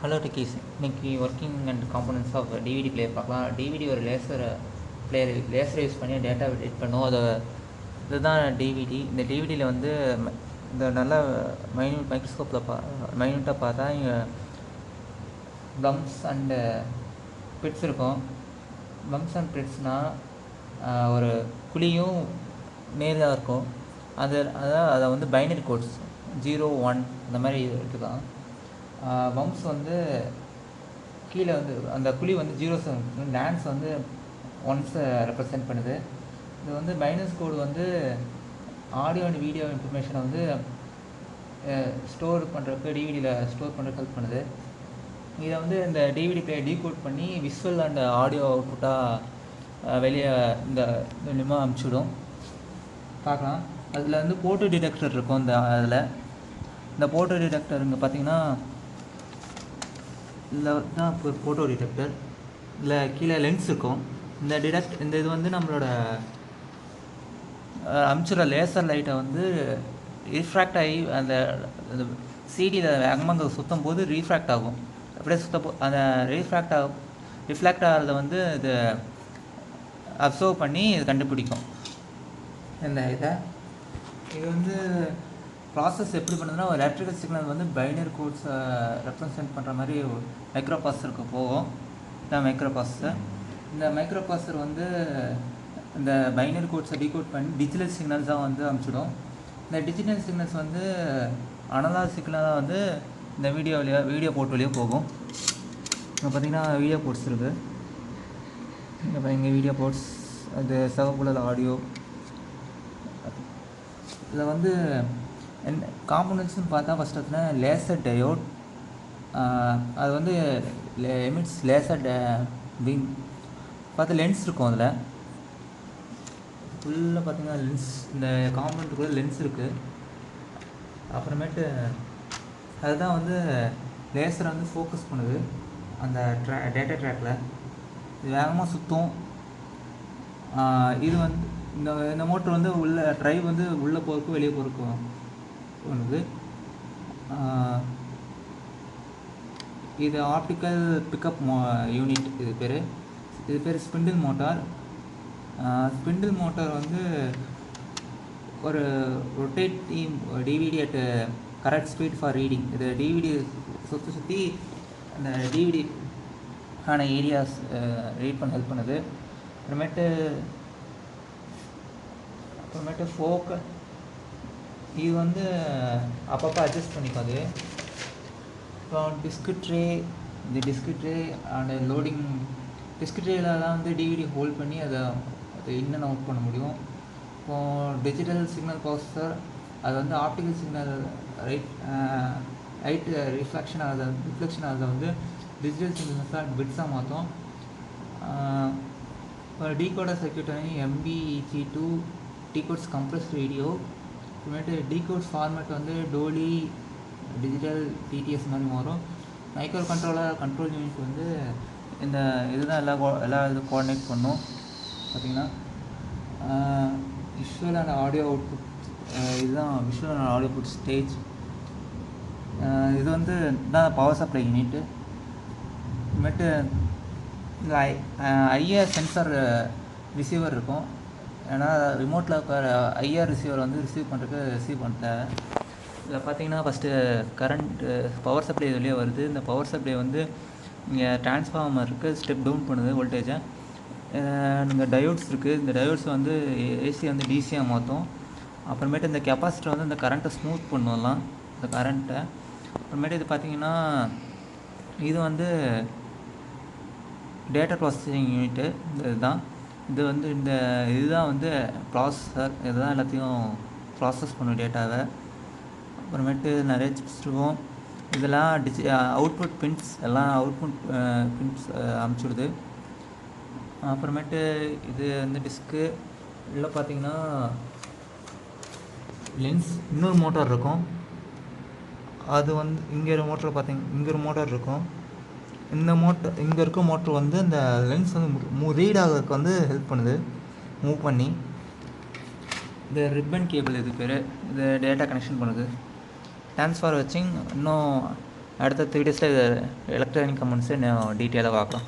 Hello techies, இன்னைக்கு working and components of DVD player பார்க்கலாம். DVD ஒரு லேசர் பிளேயர், லேசர் யூஸ் பண்ணி data edit பண்ணும். இதுதான் டிவிடி. இந்த டிவிடியில் வந்து இந்த நல்ல மைக்ரோஸ்கோப்பில் மைன்யூட்டாக பார்த்தா இங்கே பம்ப்ஸ் அண்டு பிட்ஸ் இருக்கும். பம்ப்ஸ் அண்ட் பிட்ஸ்னால் ஒரு குழியும் மேலாக இருக்கும். அதை வந்து பைனரி கோட்ஸ் 0 1 அந்த மாதிரி எடுத்துக்கலாம். பம்ப்ஸ் வந்து கீழே வந்து அந்த குழி வந்து ஜீரோஸ், லேண்ட்ஸ் வந்து ஒன்ஸை ரெப்ரசென்ட் பண்ணுது. இது வந்து மைனஸ் கோடு வந்து ஆடியோ அண்ட் வீடியோ இன்ஃபர்மேஷனை வந்து ஸ்டோர் பண்ணுறதுக்கு, டிவிடியில் ஸ்டோர் பண்ணுறதுக்கு ஹெல்ப் பண்ணுது. இதை வந்து இந்த டிவிடி பிளேயர் டீகோட் பண்ணி விஷுவல் அண்ட் ஆடியோ அவுட்புட்டாக வெளியே இந்த மூலியமாக அனுப்பிச்சிவிடும். பார்க்கலாம். அதில் வந்து போட்டோ டிடெக்டர் இருக்கும். இந்த போட்டோ டிடெக்டர் இங்கே பார்த்தீங்கன்னா இதில் தான் ஃபோட்டோ டிடெக்டர். இதில் கீழே லென்ஸ் இருக்கும். இந்த இது வந்து நம்மளோட அமிச்சுற லேசர் லைட்டை வந்து ரிஃப்ராக்ட் ஆகி அந்த சிடியில் வேகமாக சுற்றும் போது ரீஃப்ராக்ட் ஆகும். அப்படியே அந்த ரிஃப்ளாக்ட் ஆகிறத வந்து இது அப்சர்வ் பண்ணி இது கண்டுபிடிக்கும். இது வந்து ப்ராசஸ் எப்படி பண்ணுதுன்னா, ஒரு எலக்ட்ரிக்கல் சிக்னல் வந்து பைனரி கோட்ஸை ரெப்ரசென்ட் பண்ணுற மாதிரி மைக்ரோ ப்ராசஸருக்கு போகும். இதான் மைக்ரோ ப்ராசஸர். இந்த மைக்ரோ ப்ராசஸர் வந்து இந்த பைனரி கோட்ஸை டீகோட் பண்ணி டிஜிட்டல் சிக்னல்ஸாக வந்து அனுப்பிச்சிடும். இந்த டிஜிட்டல் சிக்னல்ஸ் வந்து அனலாக் சிக்னலாக வந்து இந்த வீடியோ போர்ட் வழியாக போகும். இங்கே பார்த்தீங்கன்னா வீடியோ போர்ட்ஸ் இருக்குது. இங்கே வீடியோ போர்ட்ஸ், அது சிவப்புல ஆடியோ. இதில் வந்து காம்போனன்ட்ஸ்னு பார்த்தா ஃபஸ்ட் பார்த்தீங்கன்னா லேசர் டயோட். அது வந்து எமிட்ஸ் லேசர் பீம். பார்த்தா லென்ஸ் இருக்கும். அதில் ஃபுல்லாக பார்த்தீங்கன்னா லென்ஸ், இந்த காம்போனண்ட்டுக்குள்ளே லென்ஸ் இருக்குது. அப்புறமேட்டு அதுதான் வந்து லேசரை வந்து ஃபோக்கஸ் பண்ணுது அந்த டேட்டா ட்ராக்கில். இது வேகமாக சுற்றும். இது வந்து இந்த மோட்டர் வந்து ட்ரைவ் வந்து உள்ளே போகிறக்கும் வெளியே போகிறக்கும் ஒன்று. இது ஆப்டிக்கல் பிக்கப் யூனிட். இது பேர் ஸ்பிண்டில் மோட்டார். ஸ்பிண்டில் மோட்டார் வந்து ஒரு rotating DVD at correct speed for reading. இது டிவிடி சுற்றி அந்த டிவிடி ஆன ஏரியாஸ் ரீட் பண்ண ஹெல்ப் பண்ணுது. அப்புறமேட்டு ஃபோக்கு இது வந்து அப்பப்போ அட்ஜஸ்ட் பண்ணிக்காது. அப்புறம் disc tray and loading. Disc ட்ரேயில் தான் வந்து டிவிடி ஹோல்ட் பண்ணி அதை இன்னும் அவுட் பண்ண முடியும். இப்போது டிஜிட்டல் சிக்னல் ப்ராசஸர் அது வந்து ஆப்டிக்கல் சிக்னல் லைட் ரிஃப்ளெக்ஷன் ஆகிறத வந்து டிஜிட்டல் சிக்னல்ஸாக பிட்ஸாக மாற்றும். ஒரு டீகோடர் சர்க்யூட் வந்து MBEG2 டீகோட்ஸ் கம்ப்ரஸ்ட் வீடியோ. அப்புறமேட்டு டீகோட்ஸ் ஃபார்மேட் வந்து டோலி, டிஜிட்டல், டிடிஎஸ் மாதிரி மாறும். மைக்ரோ கண்ட்ரோல் யூனிட் வந்து இந்த இதுதான் எல்லா இது கோஆர்டினேட் பண்ணும். பார்த்திங்கன்னா விஷுவல் அண்ட் ஆடியோ அவுட்புட். இதுதான் visual and audio output stage. இது வந்து இதுதான் பவர் சப்ளை யூனிட்டு. அப்புறமேட்டு இந்த ஐஆர் சென்சார் ரிசீவர் இருக்கும். ஏன்னா ரிமோட்டில் இருக்கிற ஐஆர் ரிசீவர் வந்து ரிசீவ் பண்ண. இதில் பார்த்தீங்கன்னா ஃபஸ்ட்டு பவர் சப்ளை இதுலேயே வருது. இந்த பவர் சப்ளை வந்து இங்கே டிரான்ஸ்ஃபார்மருக்கு ஸ்டெப் டவுன் பண்ணுது வோல்டேஜை. இந்த டயோட்ஸ் இருக்குது. இந்த டயோட்ஸ் வந்து ஏசி வந்து டிசியாக மாற்றும். அப்புறமேட்டு இந்த கெப்பாசிட்டர் வந்து இந்த கரண்ட்டை ஸ்மூத் பண்ணுவலாம், இந்த கரண்ட்டை. அப்புறமேட்டு இது பார்த்திங்கன்னா இது வந்து டேட்டா ப்ராசஸிங் யூனிட்டு. இதுதான் வந்து ப்ராசஸர். இதுதான் எல்லாத்தையும் ப்ராசஸ் பண்ணும் டேட்டாவை. அப்புறமேட்டு நிறைய சிப்ஸ் இருக்கும். இதெல்லாம் அவுட்புட் பின்ஸ், எல்லாம் அவுட்புட் பின்ஸ் அனுப்பிச்சுடுது. அப்புறமேட்டு இது வந்து டிஸ்க்கு. இதில் பார்த்திங்கன்னா லென்ஸ், இன்னொரு மோட்டார் இருக்கும். அது வந்து இங்கே ஒரு மோட்டார் இருக்கும். இங்கே இருக்க மோட்ரு வந்து இந்த லென்ஸ் வந்து ரீட் ஆகிறதுக்கு வந்து ஹெல்ப் பண்ணுது, மூவ் பண்ணி. இந்த ரிப்பன் கேபிள் இது பேர். இது டேட்டா கனெக்ஷன் பண்ணுது. தேங்க்ஸ் ஃபார் வாட்சிங். இன்னும் அடுத்த 3 டேஸில் இது எலக்ட்ரானிக் கமெண்ட்ஸு இன்னும் டீட்டெயிலாக பார்க்கலாம்.